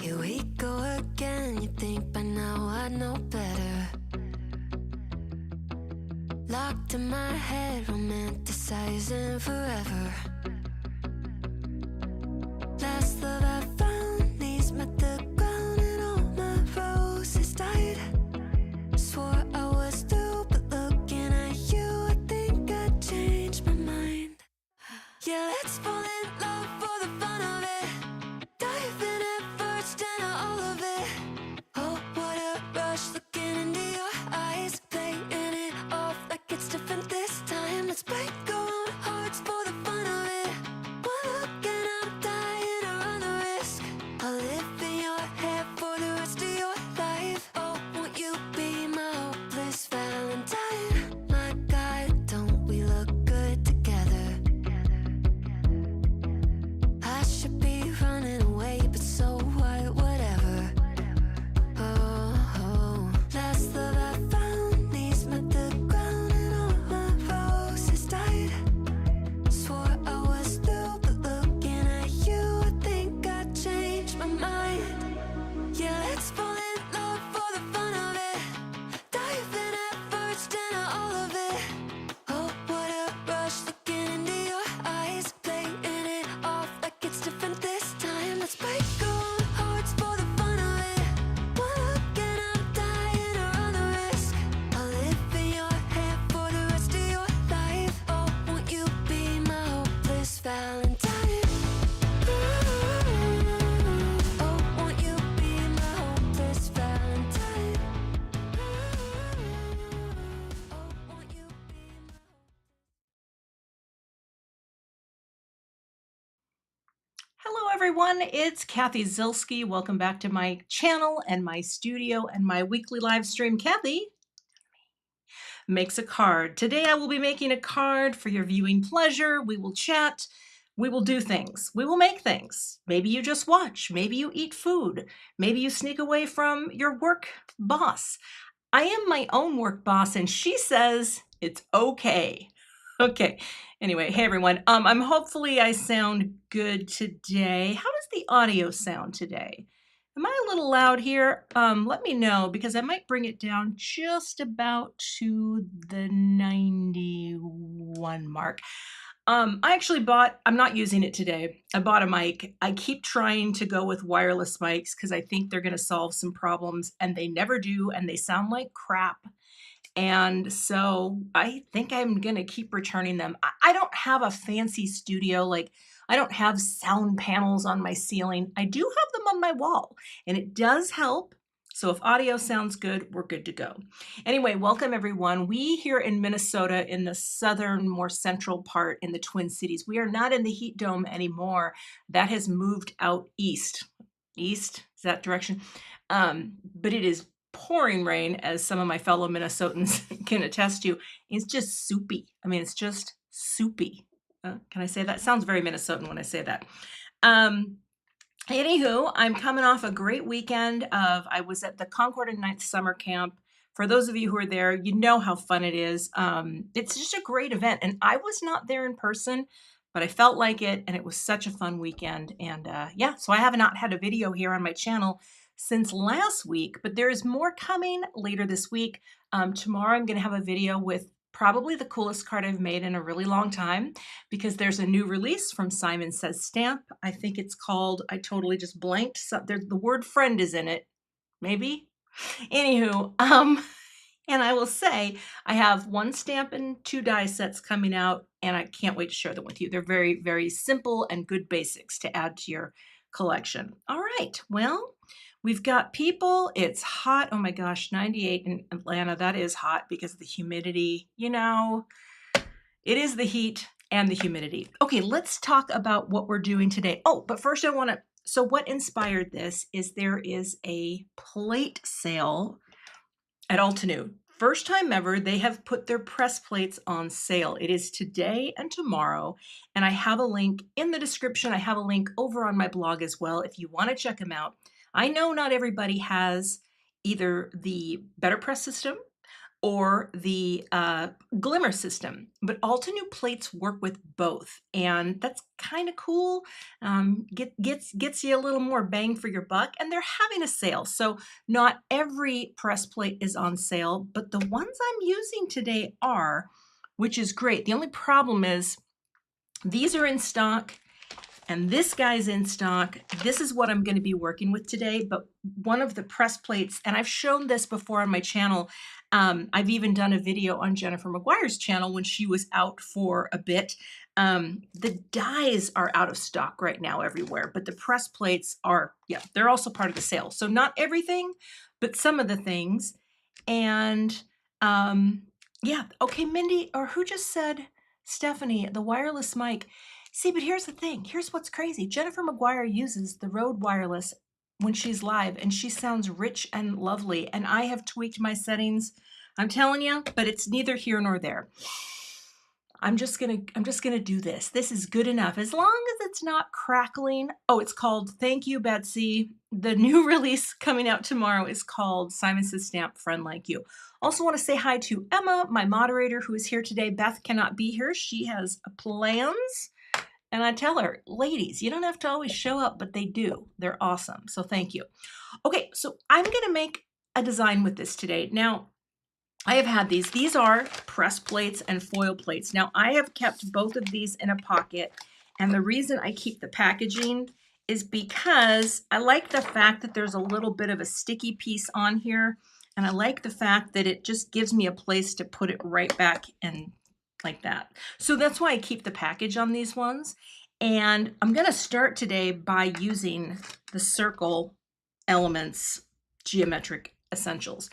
Here we go again, you think by now I'd know better. Locked in my head, romanticizing forever. Last love I found, knees met the ground and all my roses died. Swore I was through, but looking at you, I think I changed my mind. Yeah, let's fall in love for the fun of it. Dive in at first and all of it. Oh, what a rush looking into your eyes, playing it off like it's different this time. Let's break our own hearts for the fun of it. One look and I'm dying to run the risk. I'll live in your head for the rest of your life. Oh, won't you be my hopeless Valentine? My God, don't we look good together? I should be running away, but so what, whatever. Oh, last love I found, knees met the ground and all my roses died. Swore I was through, but looking at you, I think I changed my mind. Yeah, let's fall in love for the fun of it. Dive in at first and all of it. Oh, what a rush looking into your eyes, playing it off like it's different this time. Let's break our own hearts for the fun of it. One look and I'm dying to run the risk. I'll live in your head for the rest of your life. Oh, won't you be my hopeless Valentine? Oh, won't you be my hopeless Valentine? Oh, won't you be my Hello everyone, it's Cathy Zilski. Welcome back to my channel and my studio and my weekly live stream. Cathy makes a card. Today I will be making a card for your viewing pleasure. We will chat. We will do things. We will make things. Maybe you just watch. Maybe you eat food. Maybe you sneak away from your work boss. I am my own work boss and she says it's okay. Okay. Anyway, hey everyone. I'm hopefully I sound good today. How does the audio sound today? Am I a little loud here? Let me know because I might bring it down just about to the 91 mark. I actually I'm not using it today. I bought a mic. I keep trying to go with wireless mics because I think they're going to solve some problems and they never do and they sound like crap. And so I think I'm going to keep returning them. I don't have a fancy studio. Like I don't have sound panels on my ceiling. I do have them on my wall and it does help. So if audio sounds good, we're good to go. Anyway, welcome everyone. We here in Minnesota in the southern, more central part in the Twin Cities, we are not in the heat dome anymore. That has moved out east. East, is that direction? But it is pouring rain, as some of my fellow Minnesotans can attest to. It's just soupy. I mean, it's just soupy. Can I say that? Sounds very Minnesotan when I say that. Anywho, I'm coming off a great weekend I was at the Concord and Ninth Summer Camp. For those of you who are there, you know how fun it is. It's just a great event. And I was not there in person, but I felt like it. And it was such a fun weekend. And yeah, so I have not had a video here on my channel since last week, but there is more coming later this week. Tomorrow I'm going to have a video with probably the coolest card I've made in a really long time because there's a new release from Simon Says Stamp. I think it's called, I totally just blanked. So the word friend is in it, maybe. Anywho, and I will say I have one stamp and 2 die sets coming out and I can't wait to share them with you. They're very, very simple and good basics to add to your collection. All right, well, we've got people. It's hot. Oh my gosh, 98 in Atlanta. That is hot because of the humidity. You know, it is the heat and the humidity. Okay, let's talk about what we're doing today. Oh, but first I want to, so what inspired this is there is a plate sale at Altenew. First time ever, they have put their press plates on sale. It is today and tomorrow, and I have a link in the description. I have a link over on my blog as well if you want to check them out. I know not everybody has either the Better Press system or the glimmer system. But Altenew plates work with both, and that's kind of cool. Gets you a little more bang for your buck, and they're having a sale. So not every press plate is on sale, but the ones I'm using today are, which is great. The only problem is these are in stock and this guy's in stock. This is what I'm going to be working with today, but one of the press plates, and I've shown this before on my channel. I've even done a video on Jennifer McGuire's channel when she was out for a bit. The dies are out of stock right now everywhere, but the press plates are, yeah, they're also part of the sale. So not everything, but some of the things. And yeah, okay, Mindy, or who just said, Stephanie, the wireless mic. See, but here's the thing. Here's what's crazy. Jennifer McGuire uses the Rode Wireless when she's live, and she sounds rich and lovely. And I have tweaked my settings. I'm telling you, but it's neither here nor there. I'm just gonna do this. This is good enough as long as it's not crackling. Oh, it's called Thank You, Betsy. The new release coming out tomorrow is called Simon Says Stamp Friend Like You. Also want to say hi to Emma, my moderator, who is here today. Beth cannot be here. She has plans. And I tell her, ladies, you don't have to always show up, but they do. They're awesome. So thank you. Okay, so I'm going to make a design with this today. Now, I have had these. These are press plates and foil plates. Now, I have kept both of these in a pocket. And the reason I keep the packaging is because I like the fact that there's a little bit of a sticky piece on here. And I like the fact that it just gives me a place to put it right back in like that. So that's why I keep the package on these ones. And I'm going to start today by using the Circle Elements Geometric Essentials.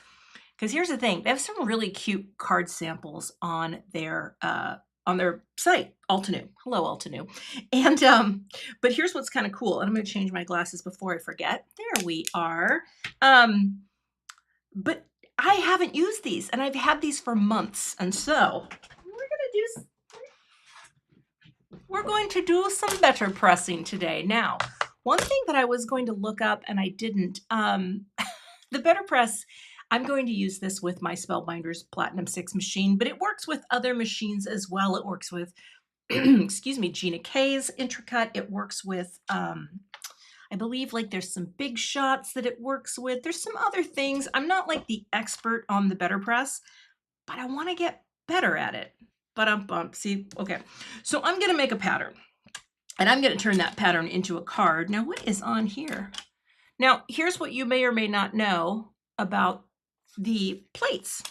Because here's the thing, they have some really cute card samples on their site, Altenew. Hello, Altenew. And but here's what's kind of cool. And I'm going to change my glasses before I forget. There we are. But I haven't used these, and I've had these for months. And so we're going to do some better pressing today. Now, one thing that I was going to look up and I didn't, the better press, I'm going to use this with my Spellbinders Platinum 6 machine, but it works with other machines as well. It works with, excuse me, Gina K's Intricut. It works with, I believe like there's some Big Shots that it works with. There's some other things. I'm not like the expert on the better press, but I want to get better at it. See, okay. So I'm going to make a pattern, and I'm going to turn that pattern into a card. Now, what is on here? Now, here's what you may or may not know about the plates.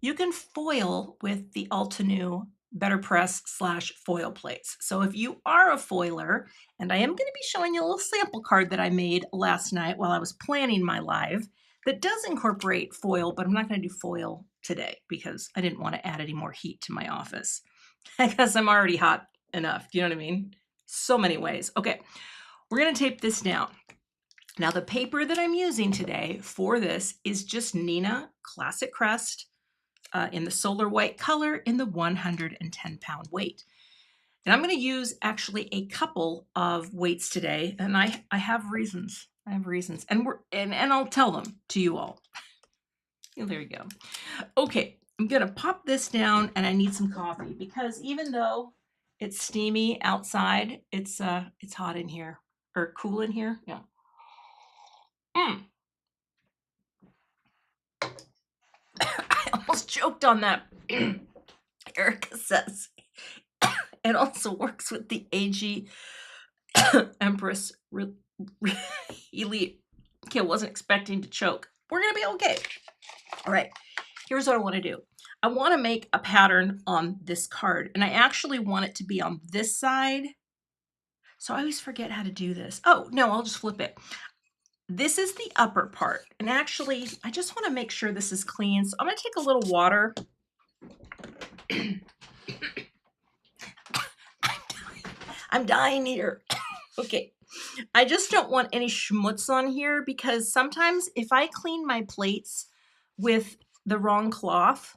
You can foil with the Altenew Better Press / foil plates. So if you are a foiler, and I am going to be showing you a little sample card that I made last night while I was planning my live that does incorporate foil, but I'm not going to do foil today because I didn't want to add any more heat to my office because I'm already hot enough. Do you know what I mean? So many ways. Okay, we're going to tape this down. Now, the paper that I'm using today for this is just Neenah Classic Crest in the Solar White color in the 110-pound weight. And I'm going to use actually a couple of weights today, and I have reasons. I have reasons, and I'll tell them to you all. There you go. Okay, I'm going to pop this down, and I need some coffee because even though it's steamy outside, it's hot in here, or cool in here. Yeah. I almost choked on that. Erica says it also works with the AG Empress Elite. Okay, wasn't expecting to choke. We're going to be okay. All right, here's what I want to do. I want to make a pattern on this card, and I actually want it to be on this side. So I always forget how to do this. Oh, no, I'll just flip it. This is the upper part, and actually, I just want to make sure this is clean. So I'm going to take a little water. I'm dying here. Okay, I just don't want any schmutz on here because sometimes if I clean my plates with the wrong cloth,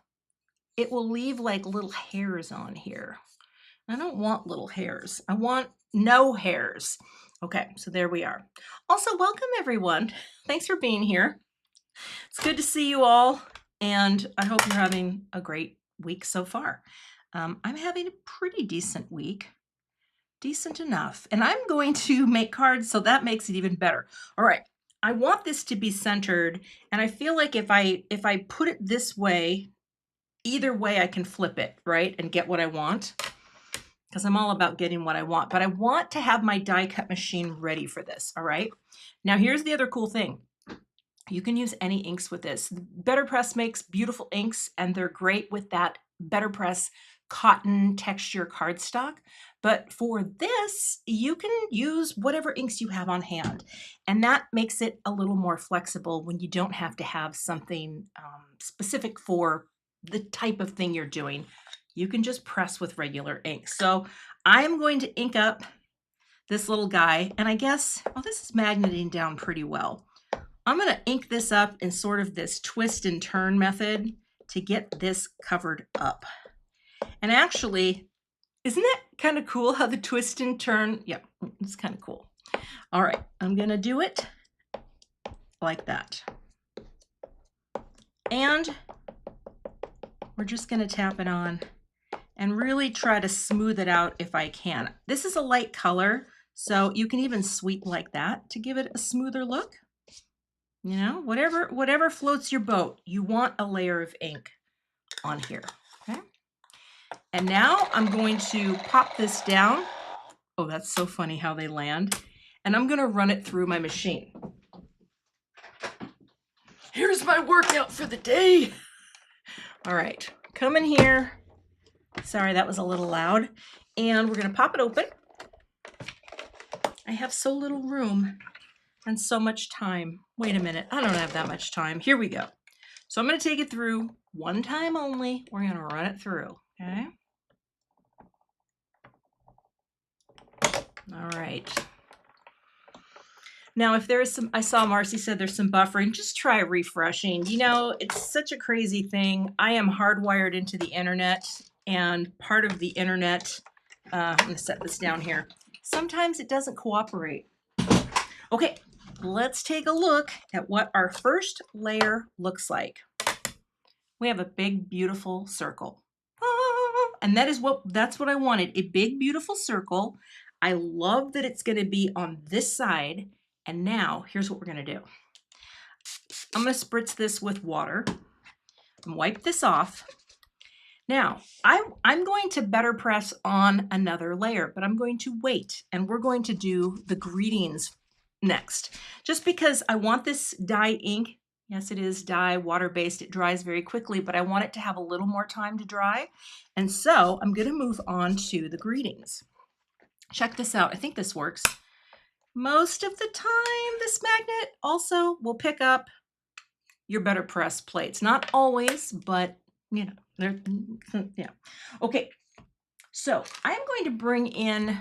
it will leave like little hairs on here. I don't want little hairs. I want no hairs. Okay, so there we are. Also, welcome everyone. Thanks for being here. It's good to see you all. and I hope you're having a great week so far. I'm having a pretty decent week, decent enough, and I'm going to make cards, so that makes it even better. All right, I want this to be centered, and I feel like if I put it this way, either way I can flip it, right, and get what I want, because I'm all about getting what I want. But I want to have my die cut machine ready for this, all right? Now here's the other cool thing. You can use any inks with this. Better Press makes beautiful inks, and they're great with that Better Press cotton texture cardstock. But for this, you can use whatever inks you have on hand. And that makes it a little more flexible when you don't have to have something specific for the type of thing you're doing. You can just press with regular ink. So I'm going to ink up this little guy, and I guess, oh, this is magneting down pretty well. I'm going to ink this up in sort of this twist and turn method to get this covered up. And actually, isn't that kind of cool how the twist and turn? Yeah, it's kind of cool. All right, I'm going to do it like that. And we're just going to tap it on and really try to smooth it out if I can. This is a light color, so you can even sweep like that to give it a smoother look. You know, whatever floats your boat, you want a layer of ink on here, okay? And now I'm going to pop this down. Oh, that's so funny how they land. And I'm gonna run it through my machine. Here's my workout for the day. All right, come in here. Sorry, that was a little loud. And we're gonna pop it open. I have so little room and so much time. Wait a minute, I don't have that much time. Here we go. So I'm gonna take it through one time only. We're gonna run it through, okay? All right. Now, if there is some, I saw Marcy said there's some buffering, just try refreshing. You know, it's such a crazy thing. I am hardwired into the internet, and part of the internet, I'm gonna set this down here. Sometimes it doesn't cooperate. Okay, let's take a look at what our first layer looks like. We have a big, beautiful circle. And that's what I wanted, a big, beautiful circle. I love that it's gonna be on this side. And now, here's what we're gonna do. I'm gonna spritz this with water and wipe this off. Now, I'm going to Better Press on another layer, but I'm going to wait, and we're going to do the greetings next. Just because I want this dye ink, yes it is dye, water-based, it dries very quickly, but I want it to have a little more time to dry. And so I'm gonna move on to the greetings. Check this out, I think this works. Most of the time, this magnet also will pick up your Better Press plates. Not always, but you know, they're, yeah. Okay, so I'm going to bring in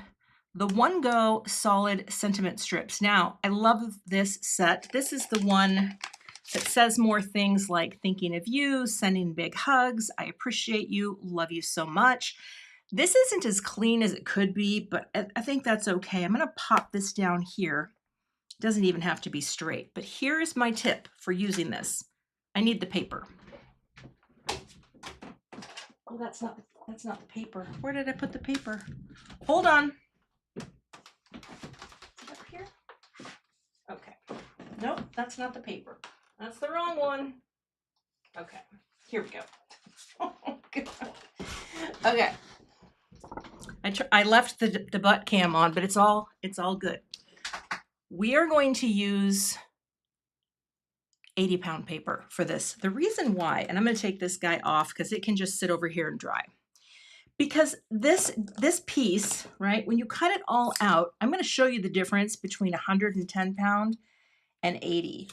the One Go solid sentiment strips. Now, I love this set. This is the one that says more things like thinking of you, sending big hugs, I appreciate you, love you so much. This isn't as clean as it could be, but I think that's okay. I'm gonna pop this down here. It doesn't even have to be straight, but here's my tip for using this. I need the paper. Oh, that's not the paper. Where did I put the paper? Hold on. Is it up here? Okay. Nope, that's not the paper. That's the wrong one. Okay, here we go. Oh, God. Okay. I left the butt cam on, but it's all good. We are going to use 80-pound paper for this. The reason why, and I'm going to take this guy off because it can just sit over here and dry. Because this piece, right, when you cut it all out, I'm going to show you the difference between 110-pound and 80.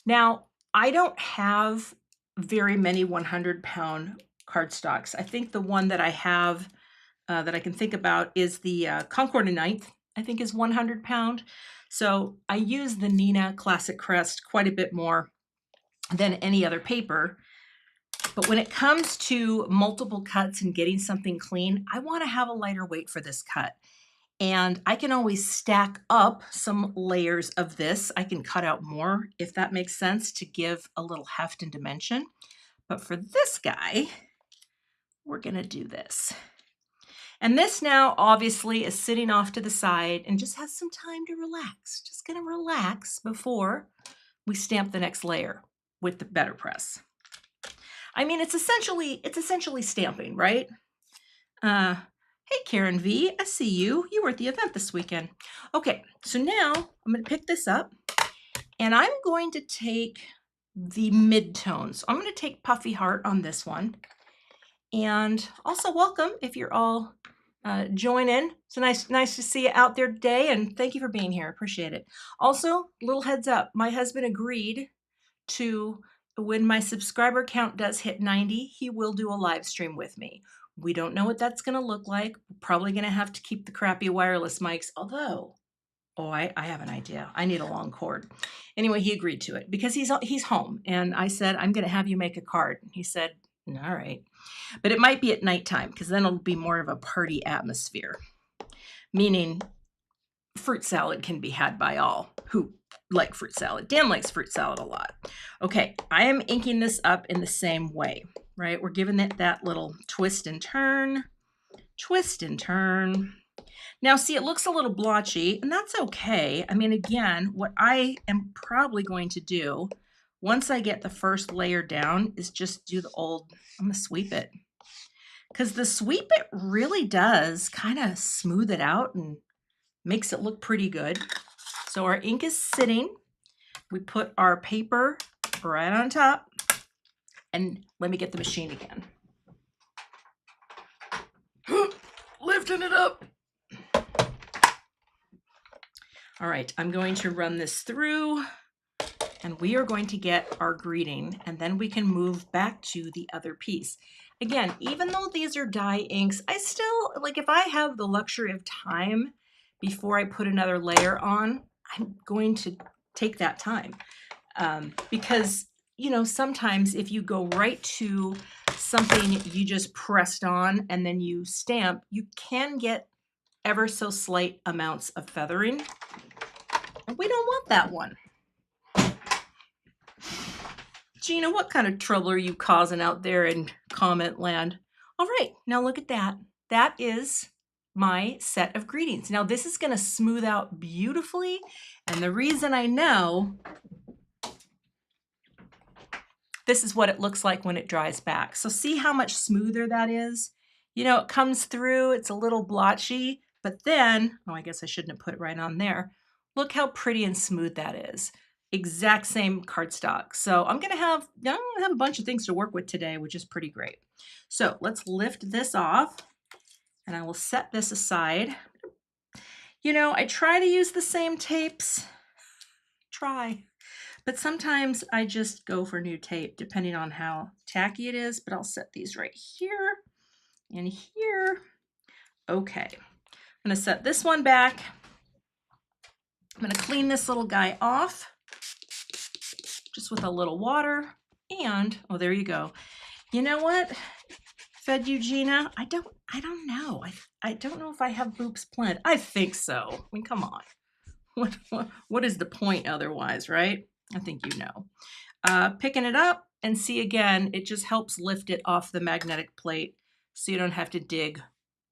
Now, I don't have very many 100-pound cardstocks. I think the one that I have that I can think about is the Concord & Ninth, I think is 100-pound. So I use the Neenah Classic Crest quite a bit more than any other paper. But when it comes to multiple cuts and getting something clean, I want to have a lighter weight for this cut. And I can always stack up some layers of this. I can cut out more if that makes sense to give a little heft and dimension. But for this guy, we're gonna do this. And this now obviously is sitting off to the side and just has some time to relax. Just gonna relax before we stamp the next layer with the better press. I mean, it's essentially stamping, right? Hey, Karen V, I see you. You were at the event this weekend. Okay, so now I'm going to pick this up and I'm going to take the mid-tones. I'm going to take Puffy Heart on this one. And also welcome if you're all joining. It's nice to see you out there today, and thank you for being here. Appreciate it. Also, little heads up, my husband agreed to, when my subscriber count does hit 90, he will do a live stream with me. We don't know what that's going to look like. We're probably going to have to keep the crappy wireless mics, although, I have an idea. I need a long cord. Anyway, he agreed to it because he's home, and I said, I'm going to have you make a card. He said, all right. But it might be at nighttime because then it'll be more of a party atmosphere, meaning fruit salad can be had by all who like fruit salad. Dan likes fruit salad a lot. Okay, I am inking this up in the same way, right? We're giving it that little twist and turn, twist and turn. Now, see, it looks a little blotchy, and that's okay. I mean, again, what I am probably going to do once I get the first layer down is just do the old, I'm going to sweep it. Because the sweep it really does kind of smooth it out and makes it look pretty good. So our ink is sitting. We put our paper right on top. And let me get the machine again. Lifting it up. All right, I'm going to run this through. And we are going to get our greeting, and then we can move back to the other piece. Again, even though these are dye inks, I still, like, if I have the luxury of time before I put another layer on, I'm going to take that time. Because, you know, sometimes if you go right to something you just pressed on and then you stamp, you can get ever so slight amounts of feathering. And we don't want that one. Gina, what kind of trouble are you causing out there in comment land? All right, now look at that. That is my set of greetings. Now this is going to smooth out beautifully. And the reason I know, this is what it looks like when it dries back. So see how much smoother that is? You know, it comes through, it's a little blotchy, but then, oh, I guess I shouldn't have put it right on there. Look how pretty and smooth that is. Exact same cardstock. So I'm gonna have a bunch of things to work with today, which is pretty great. So let's lift this off and I will set this aside. You know, I try to use the same tapes, but sometimes I just go for new tape depending on how tacky it is, but I'll set these right here and here. Okay, I'm gonna set this one back. I'm gonna clean this little guy off just with a little water, and oh, there you go. You know what, Fed Eugenia? I don't know. I don't know if I have boobs planted. I think so. I mean, come on. What is the point otherwise, right? I think you know. Picking it up and see again, it just helps lift it off the magnetic plate so you don't have to dig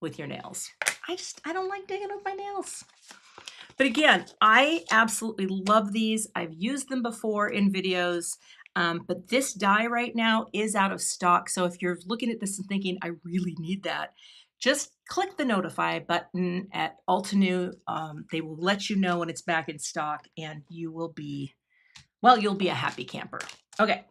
with your nails. I don't like digging with my nails. But again, I absolutely love these. I've used them before in videos, but this die right now is out of stock. So if you're looking at this and thinking, I really need that, just click the notify button at Altenew. They will let you know when it's back in stock and you will be, well, you'll be a happy camper. Okay.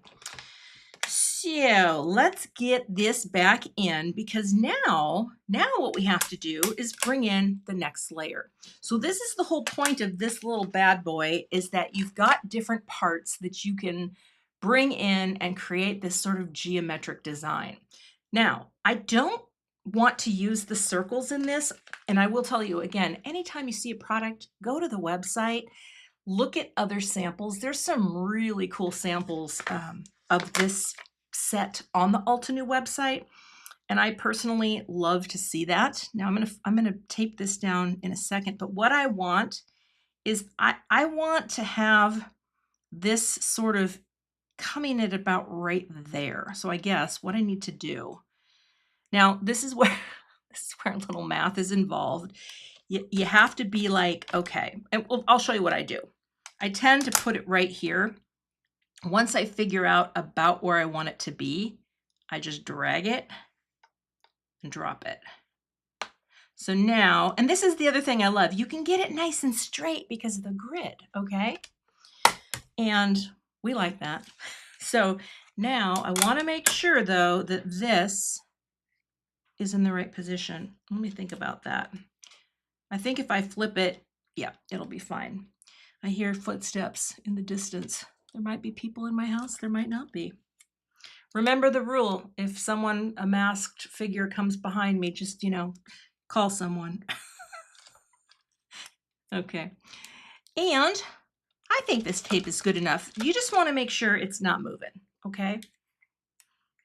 So let's get this back in because now what we have to do is bring in the next layer. So this is the whole point of this little bad boy, is that you've got different parts that you can bring in and create this sort of geometric design. Now, I don't want to use the circles in this, and I will tell you again, anytime you see a product, go to the website, look at other samples. There's some really cool samples of this set on the Altenew website, and I personally love to see that. Now I'm gonna tape this down in a second, but what I want is I want to have this sort of coming at about right there. So I guess what I need to do now, this is where this is where a little math is involved. You have to be like, okay, and I'll show you what I do. I tend to put it right here. Once I figure out about where I want it to be, I just drag it and drop it. So now, and this is the other thing I love, you can get it nice and straight because of the grid, okay? And we like that. So now I want to make sure though that this is in the right position. Let me think about that. I think if I flip it, yeah, it'll be fine. I hear footsteps in the distance. There might be people in my house, there might not be. Remember the rule, if someone, a masked figure comes behind me, just, call someone. Okay. And I think this tape is good enough. You just want to make sure it's not moving, okay?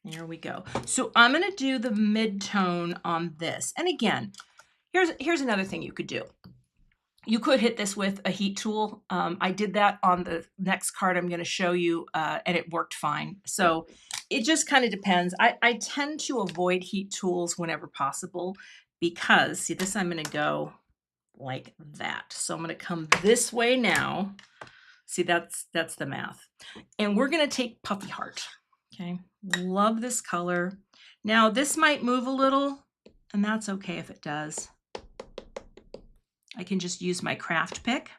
There we go. So I'm going to do the mid-tone on this. And again, here's another thing you could do. You could hit this with a heat tool. I did that on the next card I'm going to show you, and it worked fine. So it just kind of depends. I tend to avoid heat tools whenever possible because, see, this I'm going to go like that. So I'm going to come this way now. See, that's the math. And we're going to take Puffy Heart. Okay, love this color. Now this might move a little, and that's okay if it does. I can just use my craft pick.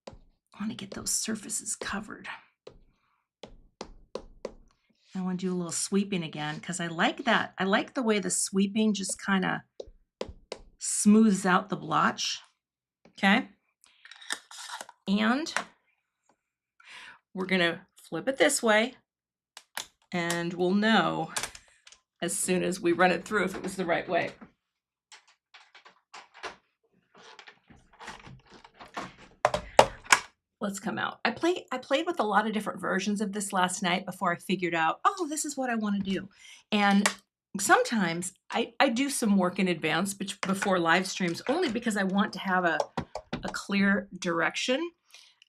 I want to get those surfaces covered. I want to do a little sweeping again because I like that. I like the way the sweeping just kind of smooths out the blotch. Okay. And we're going to flip it this way and we'll know as soon as we run it through if it was the right way. Let's come out. I played with a lot of different versions of this last night before I figured out, oh, this is what I want to do. And sometimes I do some work in advance before live streams only because I want to have a clear direction.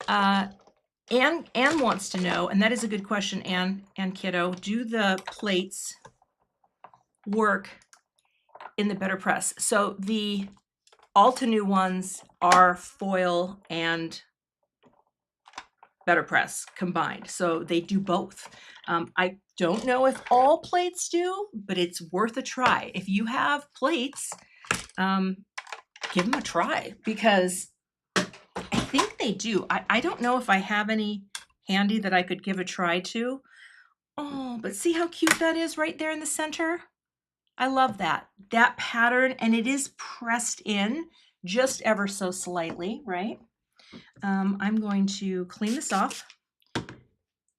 Anne wants to know, and that is a good question, Anne Kiddo, do the plates work in the better press? So the Altenew ones are foil and better press combined, so they do both. I don't know if all plates do, but it's worth a try. If you have plates, give them a try because I think they do. I don't know if I have any handy that I could give a try to. Oh, but see how cute that is right there in the center? I love that pattern, and it is pressed in just ever so slightly, right? I'm going to clean this off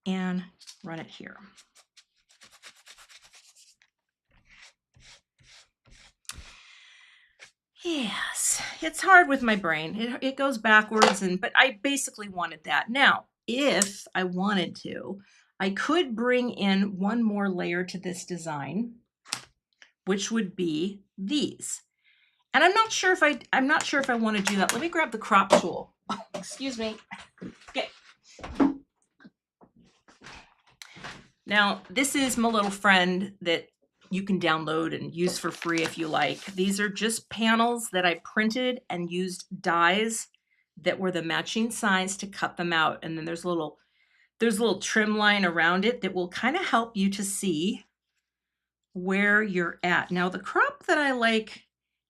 and run it here. Yes, it's hard with my brain. It goes backwards, but I basically wanted that. Now, if I wanted to, I could bring in one more layer to this design, which would be these. And I'm not sure if I want to do that. Let me grab the crop tool. Oh, excuse me. Okay. Now, this is my little friend that you can download and use for free if you like. These are just panels that I printed and used dies that were the matching size to cut them out. And then there's a little trim line around it that will kind of help you to see where you're at. Now, the crop that I like,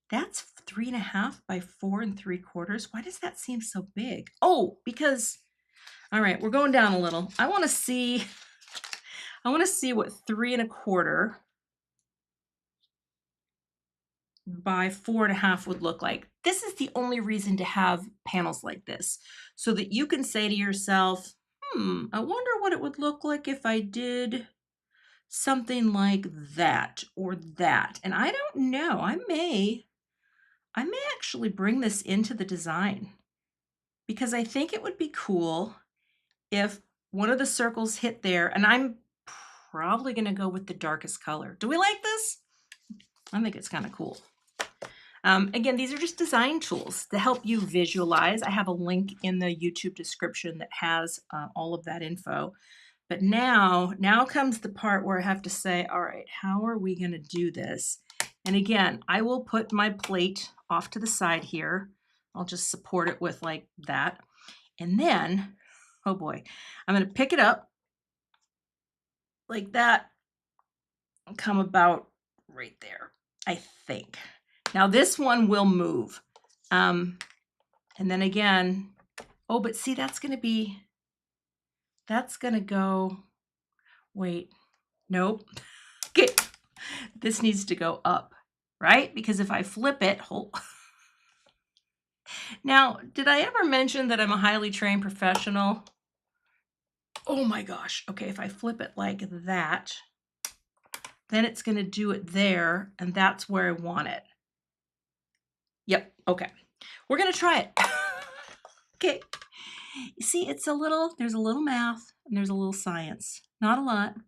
that's 3.5 by 4 3/4. Why does that seem so big? Oh, because, all right, we're going down a little. I want to see what 3 1/4 by 4 1/2 would look like. This is the only reason to have panels like this, so that you can say to yourself, I wonder what it would look like if I did something like that or that. And I don't know, I may actually bring this into the design because I think it would be cool if one of the circles hit there, and I'm probably going to go with the darkest color. Do we like this? I think it's kind of cool. Again, these are just design tools to help you visualize. I have a link in the YouTube description that has all of that info. But now comes the part where I have to say, all right, how are we going to do this? And again, I will put my plate off to the side here. I'll just support it with like that. And then, oh boy, I'm going to pick it up like that and come about right there, I think. Now this one will move. And then again, oh, but see, that's going to go, wait, nope. Okay, this needs to go up, right? Because if I flip it, now, did I ever mention that I'm a highly trained professional? Oh my gosh. Okay, if I flip it like that, then it's going to do it there, and that's where I want it. Yep, okay. We're going to try it. Okay. You see, there's a little math and there's a little science. Not a lot. I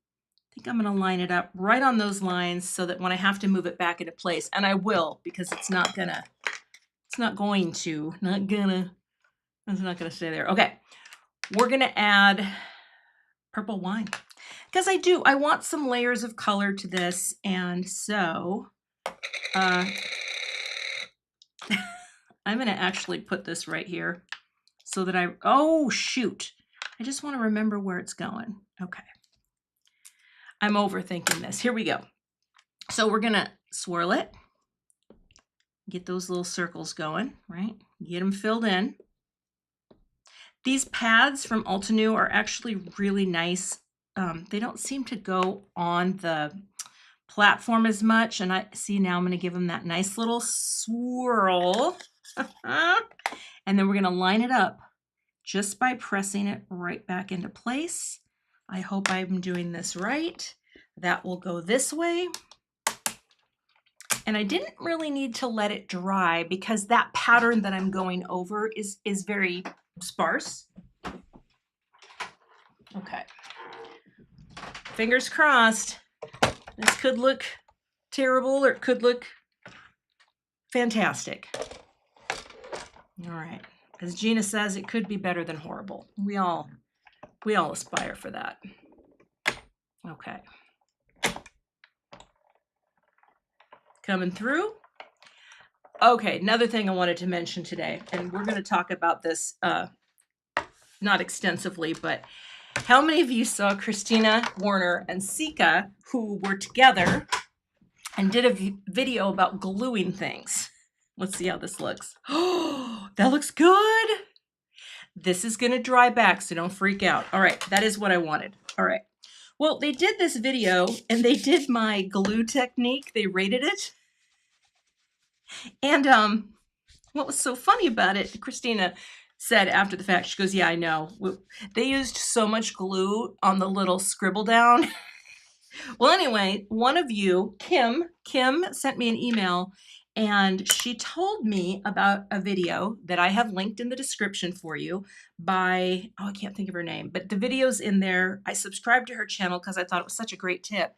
think I'm going to line it up right on those lines so that when I have to move it back into place, and I will, because it's not going to stay there. Okay. We're going to add purple wine because I want some layers of color to this. And so, I'm going to actually put this right here so that oh shoot. I just want to remember where it's going. Okay. I'm overthinking this. Here we go. So we're going to swirl it. Get those little circles going, right? Get them filled in. These pads from Altenew are actually really nice. They don't seem to go on the platform as much. And I see now I'm going to give them that nice little swirl. And then we're going to line it up just by pressing it right back into place. I hope I'm doing this right. That will go this way. And I didn't really need to let it dry because that pattern that I'm going over is very sparse. Okay. Fingers crossed. This could look terrible or it could look fantastic. All right. As Gina says, it could be better than horrible. We all aspire for that. Okay. Coming through. Okay, another thing I wanted to mention today, and we're going to talk about this not extensively, but how many of you saw Christina Warner and Sika, who were together and did a video about gluing things? Let's see how this looks. Oh, that looks good. This is going to dry back, so don't freak out. All right, that is what I wanted. All right. Well, they did this video, and they did my glue technique. They rated it. And what was so funny about it, Christina said after the fact, she goes, yeah, I know. They used so much glue on the little scribble down. Well, anyway, one of you, Kim sent me an email, and she told me about a video that I have linked in the description for you by, I can't think of her name, but the video's in there. I subscribed to her channel because I thought it was such a great tip.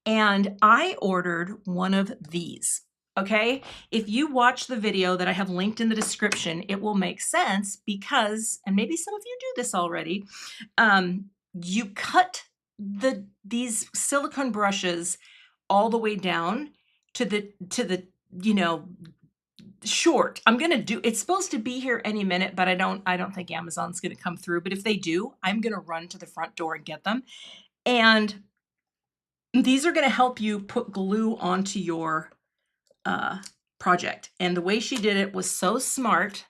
And I ordered one of these. Okay, if you watch the video that I have linked in the description, it will make sense because, and maybe some of you do this already, you cut these silicone brushes all the way down to the short. It's supposed to be here any minute, but I don't think Amazon's going to come through. But if they do, I'm going to run to the front door and get them. And these are going to help you put glue onto your project. And the way she did it was so smart,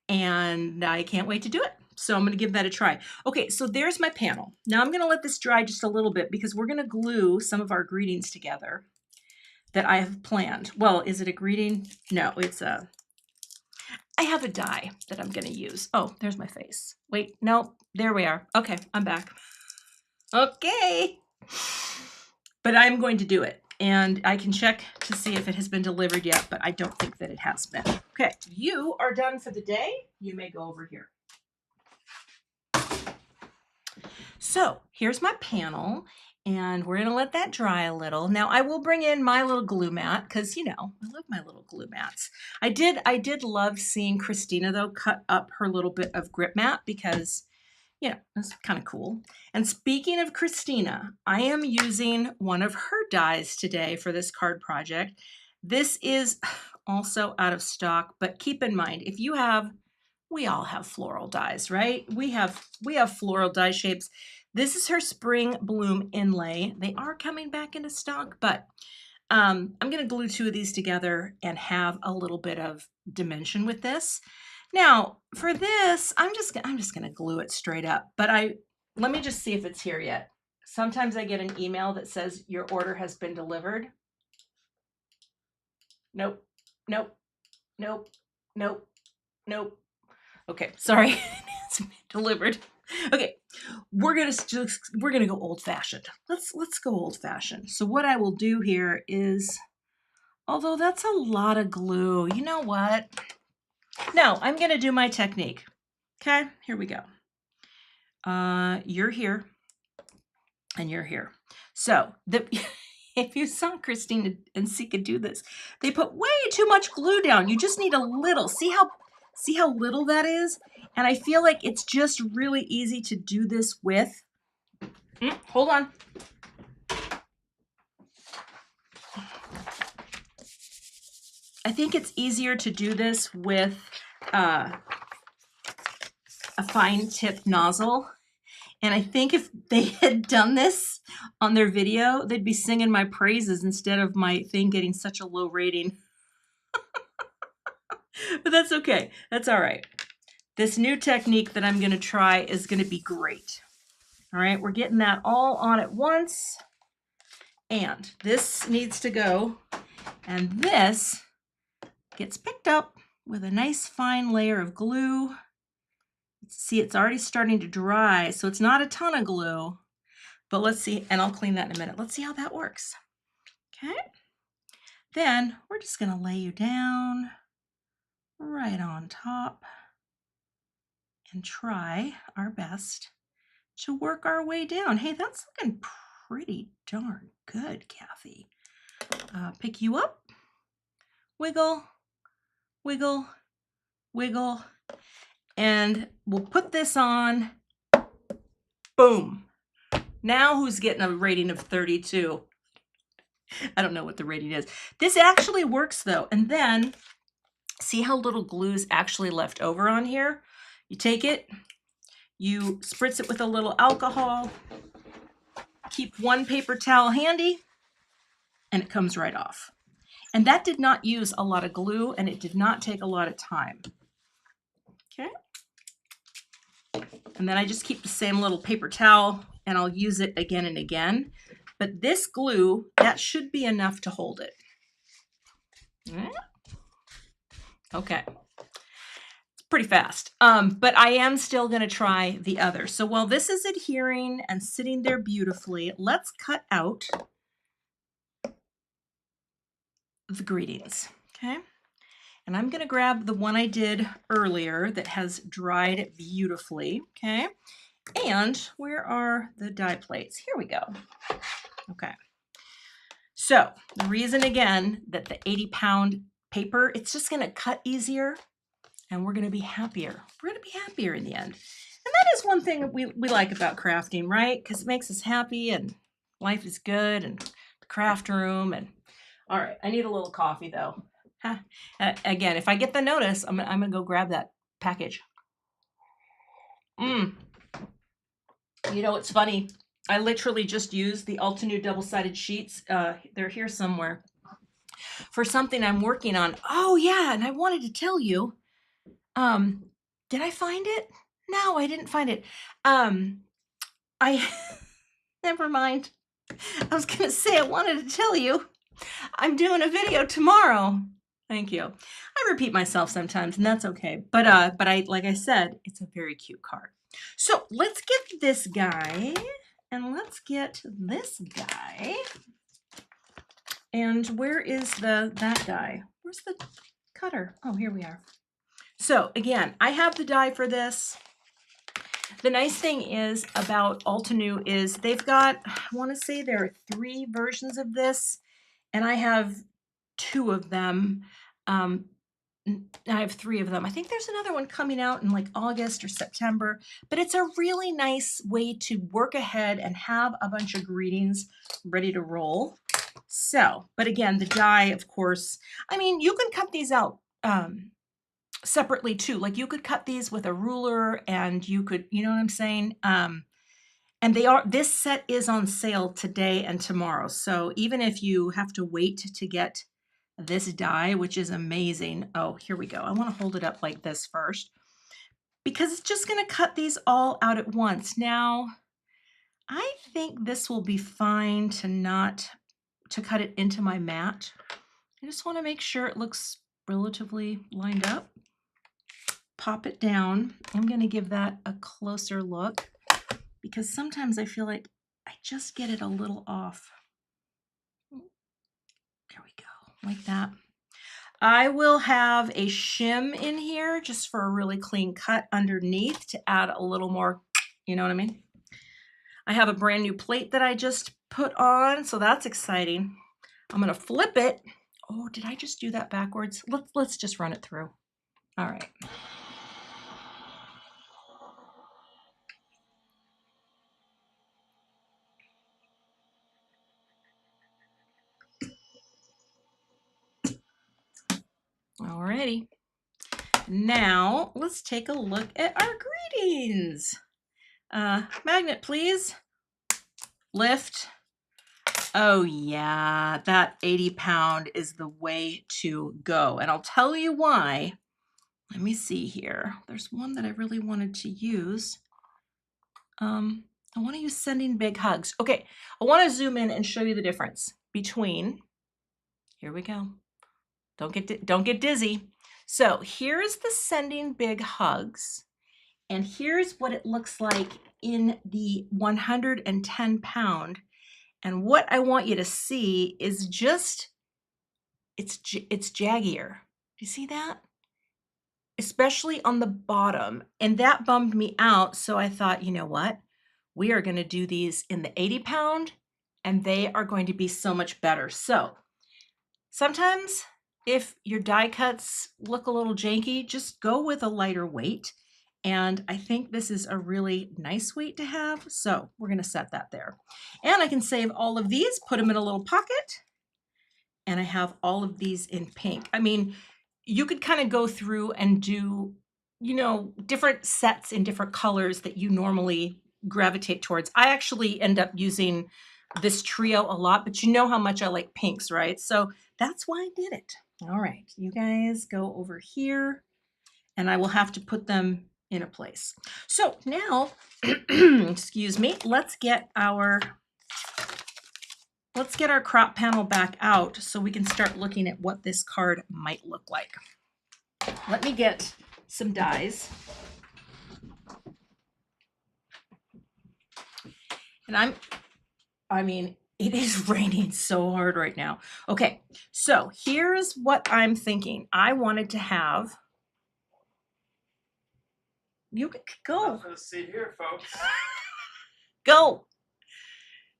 and I can't wait to do it. So I'm going to give that a try. Okay, so there's my panel. Now I'm going to let this dry just a little bit because we're going to glue some of our greetings together that I have planned. Well, is it a greeting? No, I have a die that I'm going to use. Oh, there's my face. Wait, no, there we are. Okay, I'm back. Okay. But I'm going to do it. And I can check to see if it has been delivered yet, but I don't think that it has been. Okay, you are done for the day. You may go over here. So here's my panel, and we're going to let that dry a little. Now I will bring in my little glue mat because, I love my little glue mats. I did love seeing Christina, though, cut up her little bit of grip mat because You know, it's kind of cool. And speaking of Christina, I am using one of her dies today for this card project. This is also out of stock, but keep in mind, if you have, we all have floral dies, right? We have floral die shapes. This is her spring bloom inlay. They are coming back into stock, but I'm going to glue two of these together and have a little bit of dimension with this. Now, for this, I'm just going to glue it straight up, but let me just see if it's here yet. Sometimes I get an email that says your order has been delivered. Nope, nope, nope, nope, nope. Okay, sorry. It's been delivered. Okay, we're gonna go old fashioned. Let's go old fashioned. So what I will do here is, although that's a lot of glue, you know what? No, I'm gonna do my technique. Okay, here we go. You're here, and you're here. So if you saw Christine and Sika do this, they put way too much glue down. You just need a little. See how little that is? And I feel like it's just really easy to do this with. Hold on. I think it's easier to do this with a fine tip nozzle. And I think if they had done this on their video, they'd be singing my praises instead of my thing getting such a low rating. But that's okay. That's all right. This new technique that I'm going to try is going to be great. All right, we're getting that all on at once. And this needs to go. And this gets picked up with a nice fine layer of glue. See, it's already starting to dry, so it's not a ton of glue. But let's see, and I'll clean that in a minute. Let's see how that works. Okay. Then we're just going to lay you down right on top and try our best to work our way down. Hey, that's looking pretty darn good, Cathy. Pick you up, wiggle, wiggle, wiggle, and we'll put this on. Boom. Now who's getting a rating of 32? I don't know what the rating is. This actually works though. And then see how little glue's actually left over on here? You take it, you spritz it with a little alcohol, keep one paper towel handy, and it comes right off. And that did not use a lot of glue, and it did not take a lot of time. Okay. And then I just keep the same little paper towel, and I'll use it again and again. But this glue, that should be enough to hold it. Okay. It's pretty fast. But I am still going to try the other. So while this is adhering and sitting there beautifully, let's cut out the greetings. Okay. And I'm going to grab the one I did earlier that has dried beautifully. Okay. And where are the die plates? Here we go. Okay. So the reason again that the 80-pound paper, it's just going to cut easier and we're going to be happier. We're going to be happier in the end. And that is one thing we like about crafting, right? Because it makes us happy and life is good and the craft room. And all right, I need a little coffee though. Again, if I get the notice, I'm going to go grab that package. You know, it's funny. I literally just used the Altenew double-sided sheets. They're here somewhere for something I'm working on. Oh yeah, and I wanted to tell you. Did I find it? No, I didn't find it. I never mind. I was gonna say I wanted to tell you. I'm doing a video tomorrow. Thank you. I repeat myself sometimes, and that's okay. But like I said, it's a very cute card. So let's get this guy, and let's get this guy. And where is that guy? Where's the cutter? Oh, here we are. So again, I have the die for this. The nice thing is about Altenew is they've got, I want to say there are 3 versions of this, and I have 2 of them. I have 3 of them. I think there's another one coming out in like August or September, but it's a really nice way to work ahead and have a bunch of greetings ready to roll. So, but again, the die, of course, I mean, you can cut these out separately too. Like you could cut these with a ruler and you could, you know what I'm saying? And this set is on sale today and tomorrow. So even if you have to wait to get this die, which is amazing. Oh, here we go. I want to hold it up like this first because it's just going to cut these all out at once. Now, I think this will be fine to cut it into my mat. I just want to make sure it looks relatively lined up. Pop it down. I'm going to give that a closer look because sometimes I feel like I just get it a little off. There we go, like that. I will have a shim in here just for a really clean cut underneath to add a little more, you know what I mean? I have a brand new plate that I just put on, so that's exciting. I'm gonna flip it. Oh, did I just do that backwards? Let's just run it through. All right. Alrighty. Now let's take a look at our greetings. Magnet, please. Lift. Oh yeah, that 80-pound is the way to go. And I'll tell you why. Let me see here. There's one that I really wanted to use. I want to use Sending Big Hugs. Okay, I want to zoom in and show you the difference between, here we go. Don't get dizzy. So here's the Sending Big Hugs. And here's what it looks like in the 110-pound. And what I want you to see is just, it's jaggier. Do you see that? Especially on the bottom. And that bummed me out. So I thought, you know what? We are going to do these in the 80-pound and they are going to be so much better. So sometimes if your die cuts look a little janky, just go with a lighter weight. And I think this is a really nice weight to have. So we're going to set that there. And I can save all of these, put them in a little pocket. And I have all of these in pink. I mean, you could kind of go through and do, you know, different sets in different colors that you normally gravitate towards. I actually end up using this trio a lot, but you know how much I like pinks, right? So that's why I did it. All right, you guys go over here and I will have to put them in a place. So now, excuse me, let's get our crop panel back out so we can start looking at what this card might look like. Let me get some dies. And I mean, it is raining so hard right now. Okay, so here's what I'm thinking. I wanted to have, you can go. Nothing to see here, folks. Go.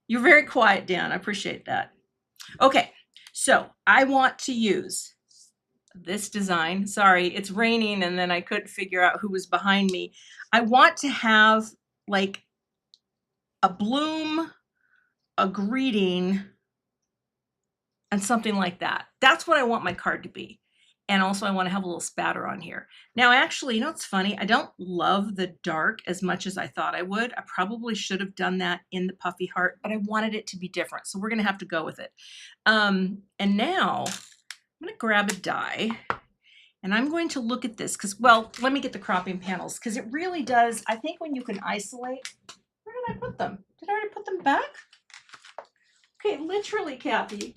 You're very quiet, Dan. I appreciate that. Okay, so I want to use this design. Sorry, it's raining and then I couldn't figure out who was behind me. I want to have like a bloom, a greeting, and something like that. That's what I want my card to be. And also I want to have a little spatter on here. Now, actually, you know, it's funny. I don't love the dark as much as I thought I would. I probably should have done that in the puffy heart, but I wanted it to be different. So we're going to have to go with it. And now I'm going to grab a die and I'm going to look at this because, well, let me get the cropping panels because it really does. I think when you can isolate, where did I put them? Did I already put them back? Okay, literally, Cathy,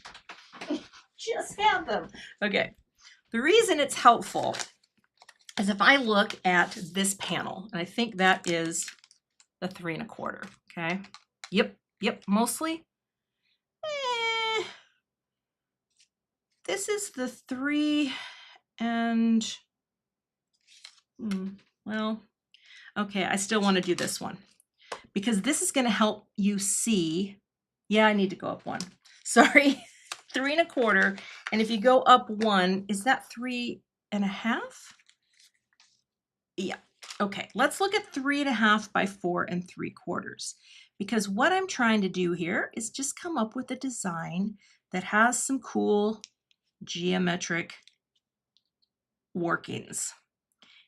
just had them. Okay. The reason it's helpful is if I look at this panel, and I think that is the 3 1/4, okay? Yep, mostly. This is the 3 and, well, okay, I still want to do this one because this is going to help you see. Yeah, I need to go up one. Sorry. 3 1/4, and if you go up one, is that 3? 4.5. Yeah. Okay, let's look at 3.5 by 4 3/4, because what I'm trying to do here is just come up with a design that has some cool geometric workings.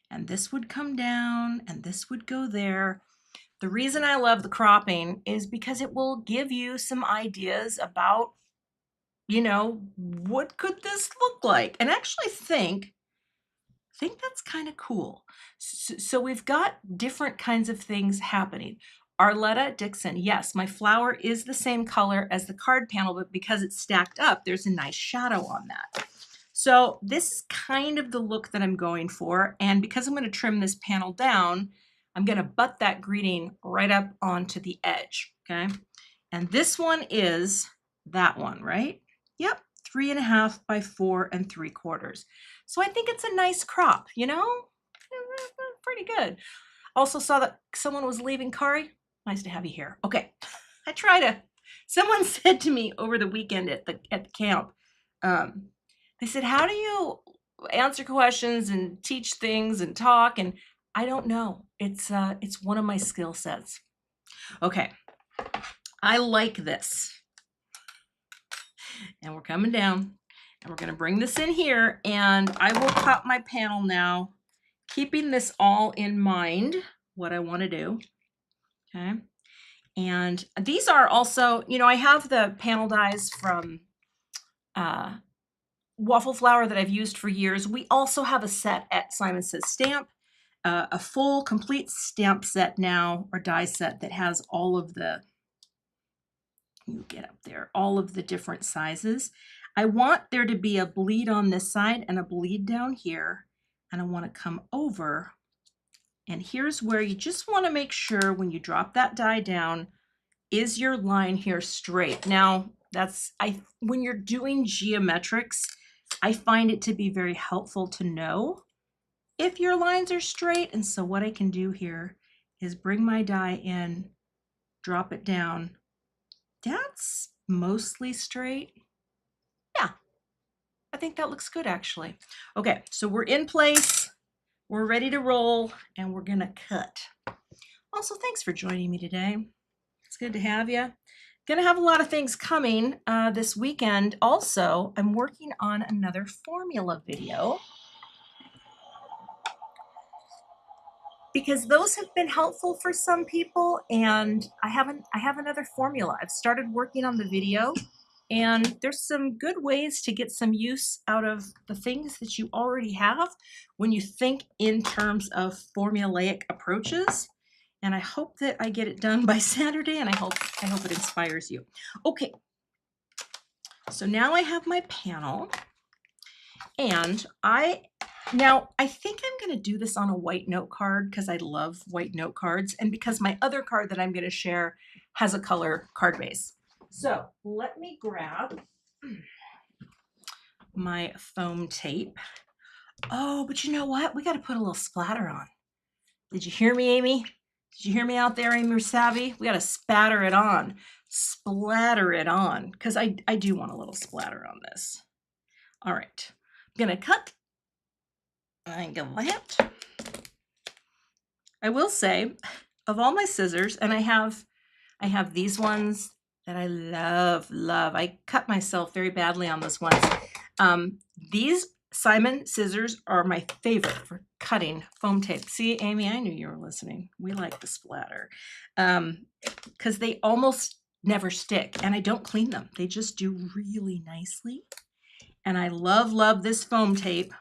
And this would come down and this would go there. The reason I love the cropping is because it will give you some ideas about, what could this look like? And actually think that's kind of cool. So we've got different kinds of things happening. Arletta Dixon, yes, my flower is the same color as the card panel, but because it's stacked up, there's a nice shadow on that. So this is kind of the look that I'm going for. And because I'm going to trim this panel down, I'm going to butt that greeting right up onto the edge, okay? And this one is that one, right? Yep, 3.5 by 4 3/4. So I think it's a nice crop, pretty good. Also saw that someone was leaving. Kari, nice to have you here. Okay, someone said to me over the weekend at the camp, they said, how do you answer questions and teach things and talk? And I don't know. It's one of my skill sets. Okay, I like this. And we're coming down and we're going to bring this in here, and I will cut my panel now, keeping this all in mind, what I want to do. Okay. And these are also, I have the panel dies from Waffle Flower that I've used for years. We also have a set at Simon Says Stamp, a full complete stamp set now, or die set, that has all of the, you get up there, all of the different sizes. I want there to be a bleed on this side and a bleed down here, and I want to come over, and here's where you just want to make sure when you drop that die down, is your line here straight? Now, when you're doing geometrics, I find it to be very helpful to know if your lines are straight. And so what I can do here is bring my die in, drop it down. That's mostly straight. Yeah, I think that looks good actually. Okay, so we're in place, we're ready to roll, and we're gonna cut. Also, thanks for joining me today. It's good to have you. Gonna have a lot of things coming this weekend. Also, I'm working on another formula video because those have been helpful for some people, and I have another formula. I've started working on the video, and there's some good ways to get some use out of the things that you already have when you think in terms of formulaic approaches. And I hope that I get it done by Saturday, and I hope it inspires you. Okay, so now I have my panel, and I think I'm going to do this on a white note card because I love white note cards, and because my other card that I'm going to share has a color card base. So let me grab my foam tape. Oh, but you know what? We got to put a little splatter on. Did you hear me, Amy? Did you hear me out there, Amy Savvy? We got to spatter it on, splatter it on, because I do want a little splatter on this. All right, I'm going to cut. I go that. I will say, of all my scissors, and I have these ones that I love. I cut myself very badly on this ones. These Simon scissors are my favorite for cutting foam tape. See, Amy, I knew you were listening. We like the splatter because they almost never stick, and I don't clean them. They just do really nicely. And I love this foam tape.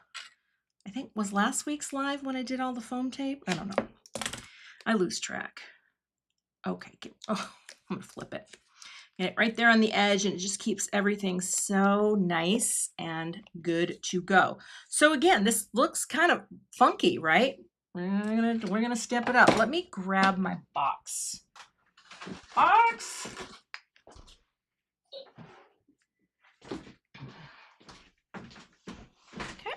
I think was last week's live when I did all the foam tape. I don't know. I lose track. Okay, I'm gonna flip it. Get it right there on the edge, and it just keeps everything so nice and good to go. So again, this looks kind of funky, right? We're gonna step it up. Let me grab my box. Okay,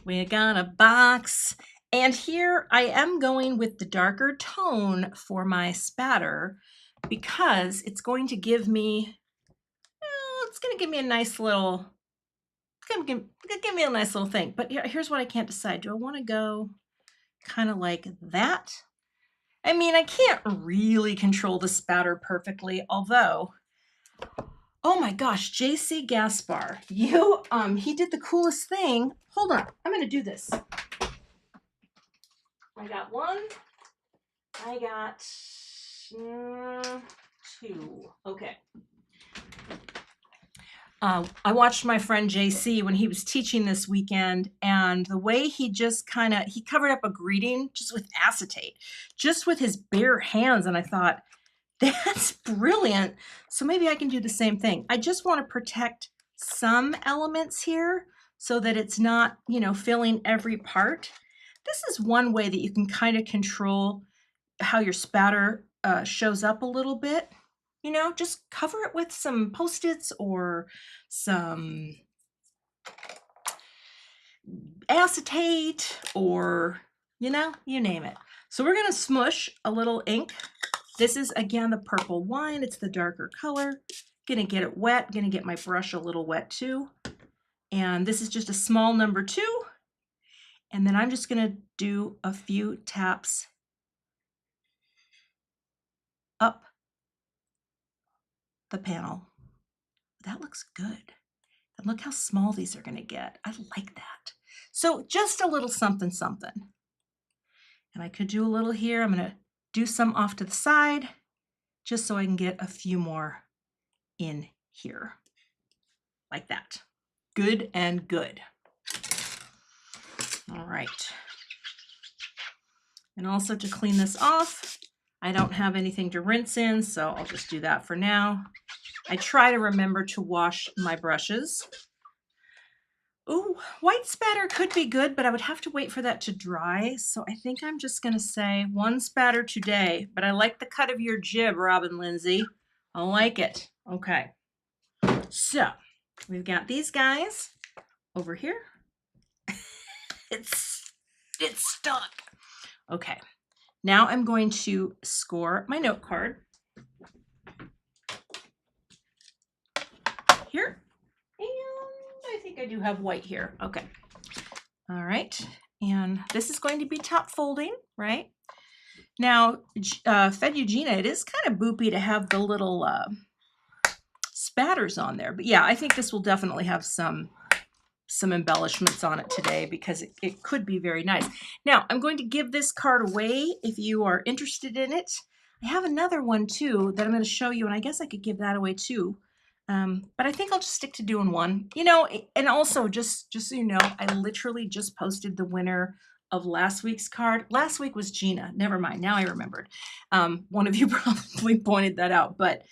we got a box, and here I am going with the darker tone for my spatter because it's going to give me a nice little give me a nice little thing. But here's what I can't decide. Do I want to go kind of like that? I mean, I can't really control the spatter perfectly, although, oh my gosh, JC Gaspar, he did the coolest thing. Hold on, I'm gonna do this. I got one, I got two, okay. I watched my friend JC when he was teaching this weekend, and the way he just he covered up a greeting just with acetate, just with his bare hands, and I thought, that's brilliant. So maybe I can do the same thing. I just want to protect some elements here so that it's not, filling every part. This is one way that you can kind of control how your spatter shows up a little bit. Just cover it with some Post-its or some acetate or, you name it. So we're going to smush a little ink. This is, again, the purple wine. It's the darker color. Gonna get it wet. Gonna get my brush a little wet too. And this is just a small number 2. And then I'm just gonna do a few taps up the panel. That looks good. And look how small these are gonna get. I like that. So just a little something, something. And I could do a little here. I'm gonna do some off to the side just so I can get a few more in here. Like that. Good and good. All right. And also to clean this off, I don't have anything to rinse in, so I'll just do that for now. I try to remember to wash my brushes. Ooh, white spatter could be good, but I would have to wait for that to dry. So I think I'm just gonna say 1 spatter today, but I like the cut of your jib, Robin Lindsay. I like it. Okay. So we've got these guys over here. It's stuck. Okay. Now I'm going to score my note card here. And I think I do have white here. Okay. All right. And this is going to be top folding, right? Now, Fed Eugenia, it is kind of boopy to have the little spatters on there. But yeah, I think this will definitely have some embellishments on it today because it could be very nice. Now, I'm going to give this card away if you are interested in it. I have another one too that I'm going to show you, and I guess I could give that away too. But I think I'll just stick to doing one. And also just so you know, I literally just posted the winner of last week's card. Last week was Gina. Never mind. Now I remembered. One of you probably pointed that out, but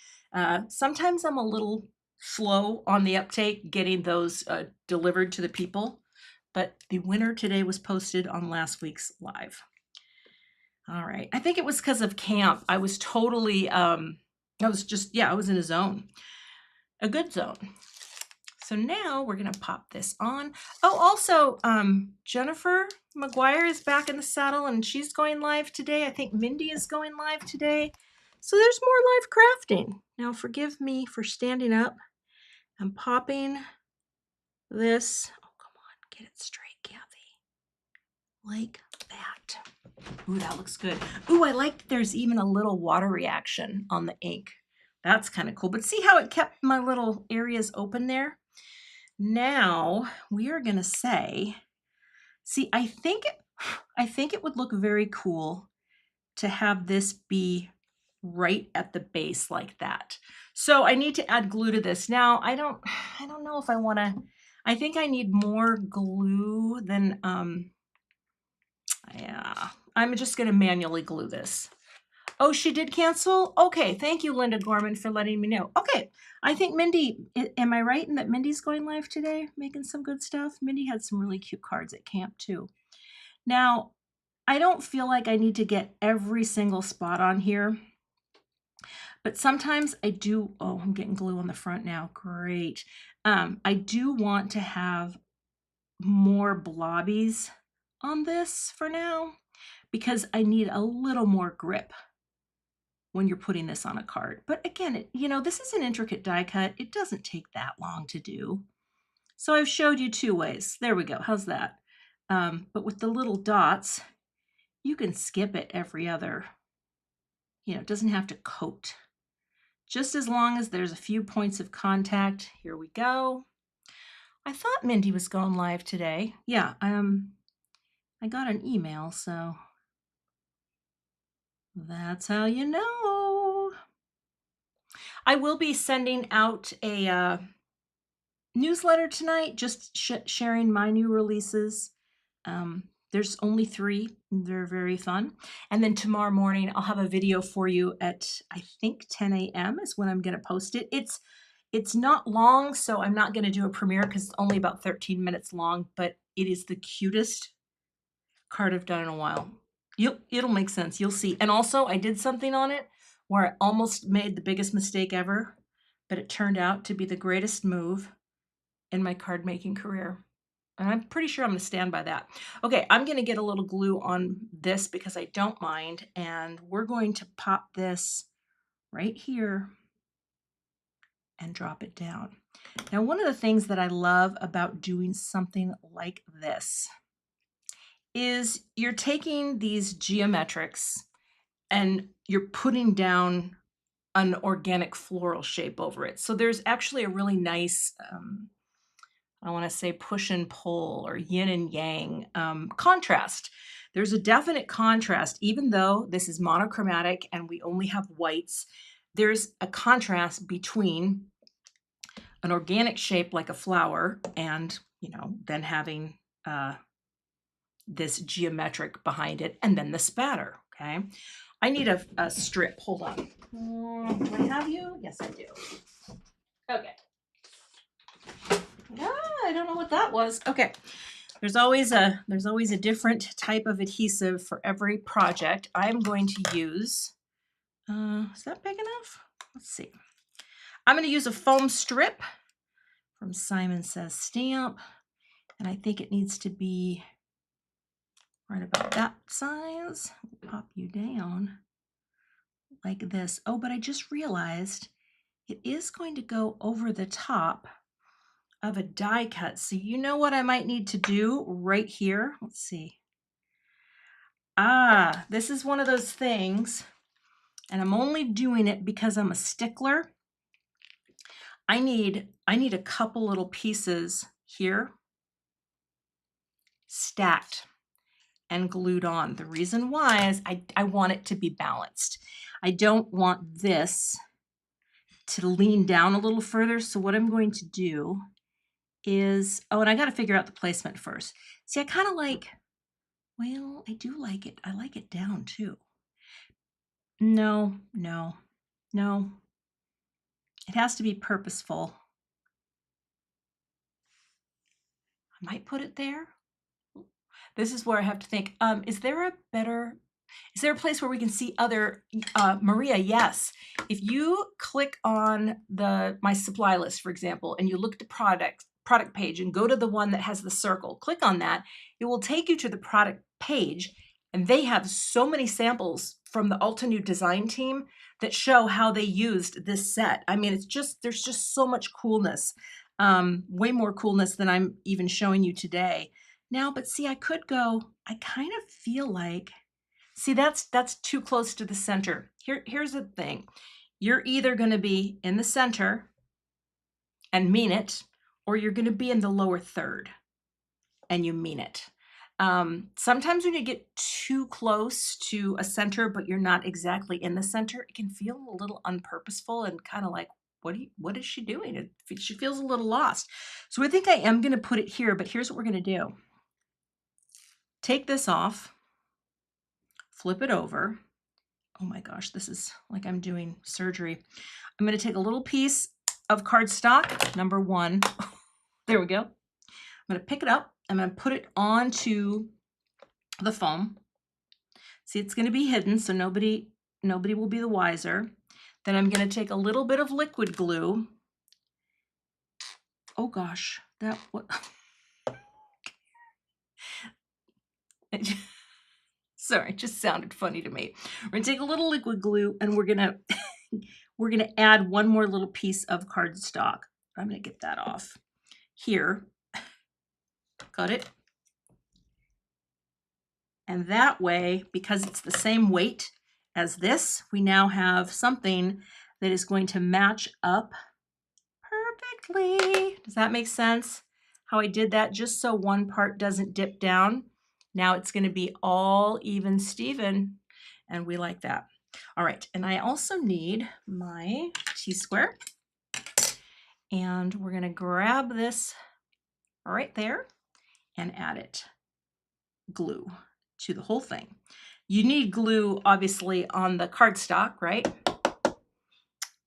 sometimes I'm a little slow on the uptake getting those delivered to the people, but the winner today was posted on last week's live. All right. I think it was because of camp. I was totally, I was in a zone, a good zone. So now we're going to pop this on. Oh, also, Jennifer McGuire is back in the saddle and she's going live today. I think Mindy is going live today. So there's more live crafting. Now forgive me for standing up. I'm popping this. Oh, come on, get it straight, Kathy. Like that. Ooh, that looks good. Ooh, I like that there's even a little water reaction on the ink. That's kind of cool. But see how it kept my little areas open there? Now we are gonna say, see, I think it would look very cool to have this be right at the base like that. So I need to add glue to this. Now I don't know if I want to. I think I need more glue than yeah. I'm just going to manually glue this. Oh, she did cancel? Okay, thank you, Linda Gorman, for letting me know. Okay, I think Mindy, am I right in that Mindy's going live today, making some good stuff? Mindy had some really cute cards at camp too. Now, I don't feel like I need to get every single spot on here. But sometimes I do, oh, I'm getting glue on the front now. Great. I do want to have more blobbies on this for now because I need a little more grip when you're putting this on a card. But again, this is an intricate die cut. It doesn't take that long to do. So I've showed you 2 ways. There we go. How's that? But with the little dots, you can skip it every other, it doesn't have to coat. Just as long as there's a few points of contact. Here we go. I thought Mindy was going live today. Yeah, I got an email, so that's how you know. I will be sending out a newsletter tonight, just sharing my new releases. There's only 3. They're very fun. And then tomorrow morning, I'll have a video for you at, I think, 10 a.m. is when I'm going to post it. It's not long, so I'm not going to do a premiere because it's only about 13 minutes long, but it is the cutest card I've done in a while. It'll make sense. You'll see. And also, I did something on it where I almost made the biggest mistake ever, but it turned out to be the greatest move in my card making career. And I'm pretty sure I'm going to stand by that. Okay, I'm going to get a little glue on this because I don't mind. And we're going to pop this right here and drop it down. Now, one of the things that I love about doing something like this is you're taking these geometrics and you're putting down an organic floral shape over it. So there's actually a really nice, I want to say push and pull or yin and yang contrast. There's a definite contrast, even though this is monochromatic and we only have whites, there's a contrast between an organic shape like a flower and, then having this geometric behind it and then the spatter, okay? I need a strip, hold on. Do I have you? Yes, I do. Okay. I don't know what that was. Okay. There's always a different type of adhesive for every project. I'm going to use, is that big enough? Let's see. I'm going to use a foam strip from Simon Says Stamp, and I think it needs to be right about that size. Pop you down like this. Oh, but I just realized it is going to go over the top of a die cut. So you know what I might need to do right here? Let's see. This is one of those things, and I'm only doing it because I'm a stickler. I need a couple little pieces here stacked and glued on. The reason why is I want it to be balanced. I don't want this to lean down a little further. So what I'm going to do is, and I got to figure out the placement first. See, I kind of like, well, I do like it. I like it down too. No. It has to be purposeful. I might put it there. This is where I have to think, is there a place where we can see other, Maria, yes. If you click on my supply list, for example, and you look at the product page and go to the one that has the circle, click on that, it will take you to the product page, and they have so many samples from the Altenew design team that show how they used this set. I mean, there's just so much coolness, way more coolness than I'm even showing you today. Now, but see, I kind of feel like, see, that's too close to the center. Here's the thing. You're either going to be in the center and mean it, or you're going to be in the lower third and you mean it. Sometimes when you get too close to a center, but you're not exactly in the center, it can feel a little unpurposeful and kind of like, what is she doing? She feels a little lost. So I think I am going to put it here, but here's what we're going to do. Take this off, flip it over. Oh my gosh, this is like I'm doing surgery. I'm going to take a little piece of cardstock, number 1. There we go. I'm going to pick it up. I'm going to put it onto the foam. See, it's going to be hidden, so nobody will be the wiser. Then I'm going to take a little bit of liquid glue. Oh gosh, sorry, it just sounded funny to me. We're going to take a little liquid glue and we're going to add one more little piece of cardstock. I'm going to get that off. here. Got it? And that way, because it's the same weight as this, we now have something that is going to match up perfectly. Does that make sense? How I did that just so one part doesn't dip down. Now it's going to be all even Steven, and we like that. All right, and I also need my T-square, and we're going to grab this right there and add it glue to the whole thing. You need glue obviously on the cardstock, right?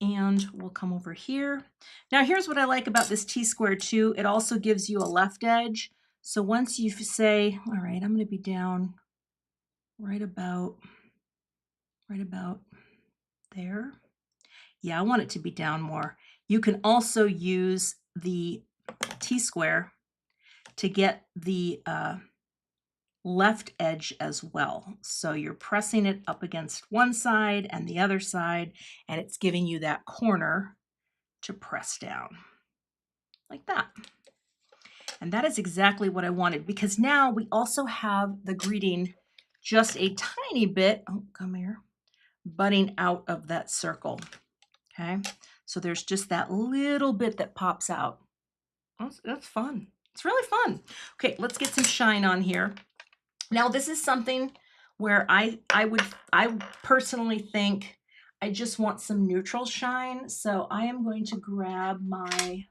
And we'll come over here. Now here's what I like about this T-square too. It also gives you a left edge. So once you say, all right, I'm going to be down right about there. Yeah, I want it to be down more. You can also use the T-square to get the left edge as well. So you're pressing it up against one side and the other side, and it's giving you that corner to press down like that. And that is exactly what I wanted, because now we also have the greeting just a tiny bit, oh, come here, butting out of that circle. Okay, so there's just that little bit that pops out. That's fun. It's really fun. Okay, let's get some shine on here. Now this is something where I personally think I just want some neutral shine. So I am going to grab my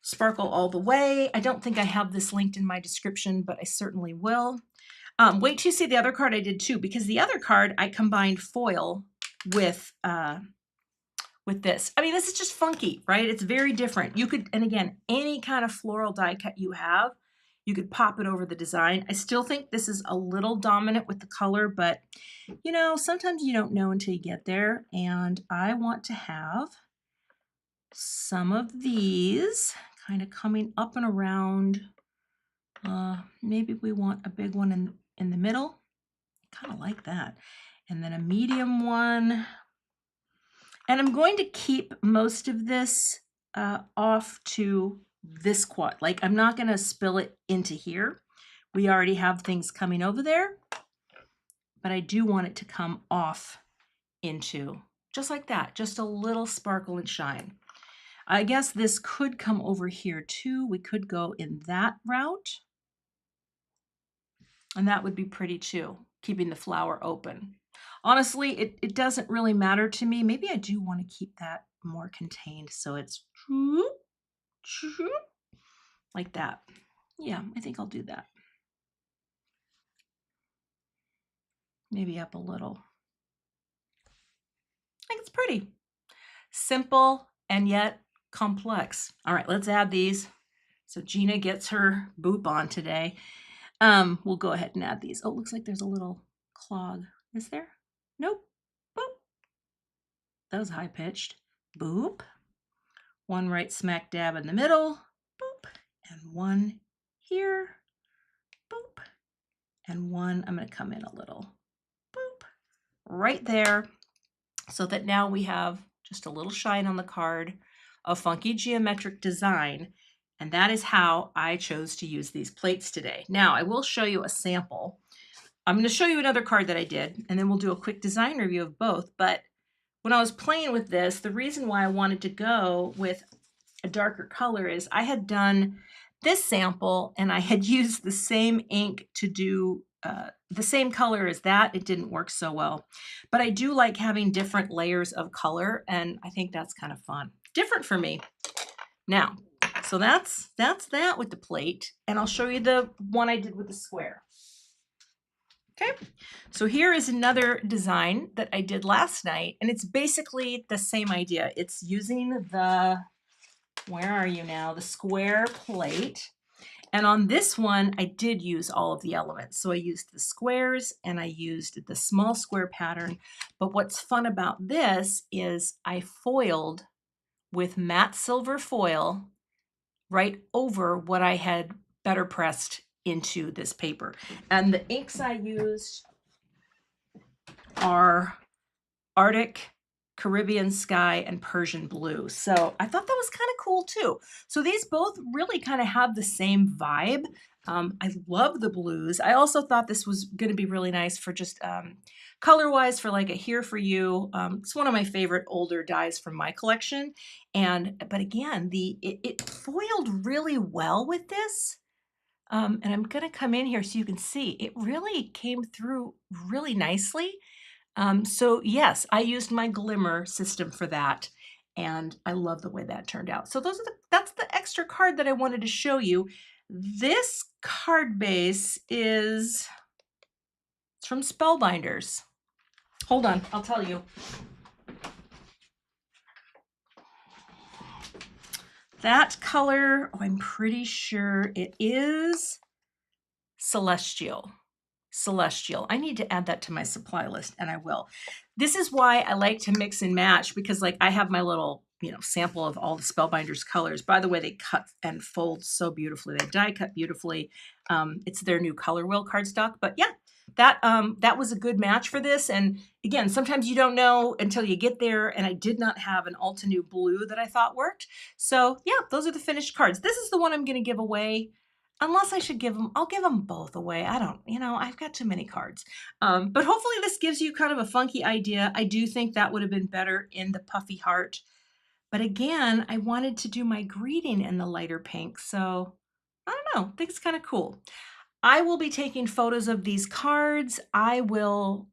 Sparkle All the Way. I don't think I have this linked in my description, but I certainly will. Wait till you see the other card I did too, because the other card I combined foil with this. I mean, this is just funky, right? It's very different. You could, and again, any kind of floral die cut you have, you could pop it over the design. I still think this is a little dominant with the color, but you know, sometimes you don't know until you get there. And I want to have some of these kind of coming up and around. Maybe we want a big one in the middle. Kind of like that. And then a medium one. And I'm going to keep most of this off to this quad. Like, I'm not going to spill it into here. We already have things coming over there, but I do want it to come off into just like that, just a little sparkle and shine. I guess this could come over here too. We could go in that route, and that would be pretty too, keeping the flower open. Honestly, it doesn't really matter to me. Maybe I do want to keep that more contained, so it's like that. Yeah, I think I'll do that. Maybe up a little. I think it's pretty. Simple and yet complex. All right, let's add these. So Gina gets her boop on today. We'll go ahead and add these. Oh, it looks like there's a little clog. Is there? Nope. Boop. That was high pitched. Boop. One right smack dab in the middle. Boop. And one here. Boop. And one, I'm going to come in a little. Boop. Right there. So that now we have just a little shine on the card, a funky geometric design. And that is how I chose to use these plates today. Now I will show you a sample. I'm going to show you another card that I did, and then we'll do a quick design review of both. But when I was playing with this, the reason why I wanted to go with a darker color is I had done this sample and I had used the same ink to do the same color as that. It didn't work so well, but I do like having different layers of color, and I think that's kind of fun. Different for me. Now, so that's that with the plate, and I'll show you the one I did with the square. Okay, so here is another design that I did last night, and it's basically the same idea. It's using the, where are you now? The square plate. And on this one, I did use all of the elements. So I used the squares and I used the small square pattern. But what's fun about this is I foiled with matte silver foil right over what I had better pressed into this paper. And the inks I used are Arctic Caribbean Sky, and Persian Blue. So I thought that was kind of cool too. So these both really kind of have the same vibe. I love the blues. I also thought this was going to be really nice for just color-wise for like a Here For You. It's one of my favorite older dyes from my collection. But again, it foiled really well with this. And I'm going to come in here so you can see it really came through really nicely. So yes, I used my glimmer system for that, and I love the way that turned out. So that's the extra card that I wanted to show you. This card base is it's from Spellbinders. Hold on, I'll tell you. That color, I'm pretty sure it is Celestial. Celestial. I need to add that to my supply list, and I will. This is why I like to mix and match, because like I have my little, sample of all the Spellbinders colors. By the way, they cut and fold so beautifully. They die cut beautifully. It's their new color wheel cardstock. But yeah, that was a good match for this. And again, sometimes you don't know until you get there, and I did not have an Altenew blue that I thought worked. So yeah, those are the finished cards. This is the one I'm going to give away. Unless I should give them, I'll give them both away. I don't, I've got too many cards. But hopefully this gives you kind of a funky idea. I do think that would have been better in the puffy heart. But again, I wanted to do my greeting in the lighter pink. So I don't know, I think it's kind of cool. I will be taking photos of these cards. I will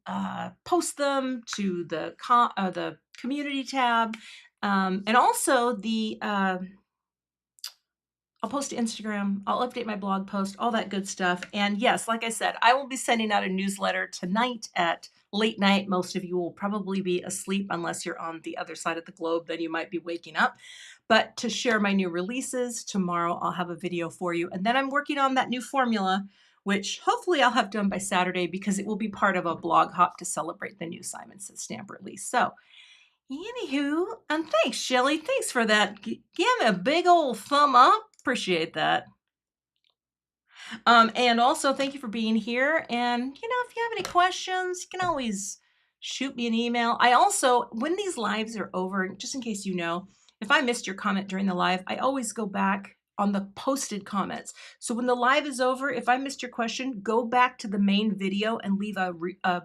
post them to the community tab. And also I'll post to Instagram, I'll update my blog post, all that good stuff. And yes, like I said, I will be sending out a newsletter tonight at late night. Most of you will probably be asleep unless you're on the other side of the globe, then you might be waking up. But to share my new releases, tomorrow I'll have a video for you. And then I'm working on that new formula, which hopefully I'll have done by Saturday, because it will be part of a blog hop to celebrate the new Simon Says stamp release. So anywho, and thanks, Shelly. Thanks for that. Give me a big old thumb up. Appreciate that. And also thank you for being here. And if you have any questions, you can always shoot me an email. I also, when these lives are over, just in case if I missed your comment during the live, I always go back on the posted comments. So when the live is over, if I missed your question, go back to the main video and leave a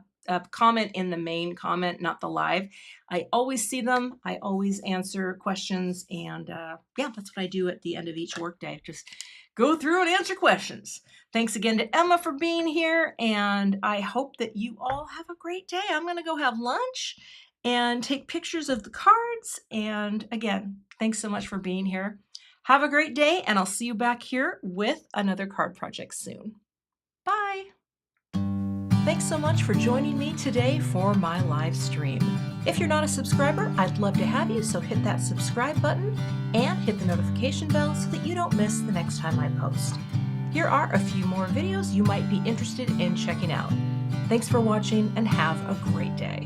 comment in the main comment, not the live. I always see them. I always answer questions. And yeah, that's what I do at the end of each workday. Just go through and answer questions. Thanks again to Emma for being here. And I hope that you all have a great day. I'm going to go have lunch and take pictures of the cards. And again, thanks so much for being here. Have a great day, and I'll see you back here with another card project soon. Bye. Thanks so much for joining me today for my live stream. If you're not a subscriber, I'd love to have you, so hit that subscribe button and hit the notification bell so that you don't miss the next time I post. Here are a few more videos you might be interested in checking out. Thanks for watching, and have a great day.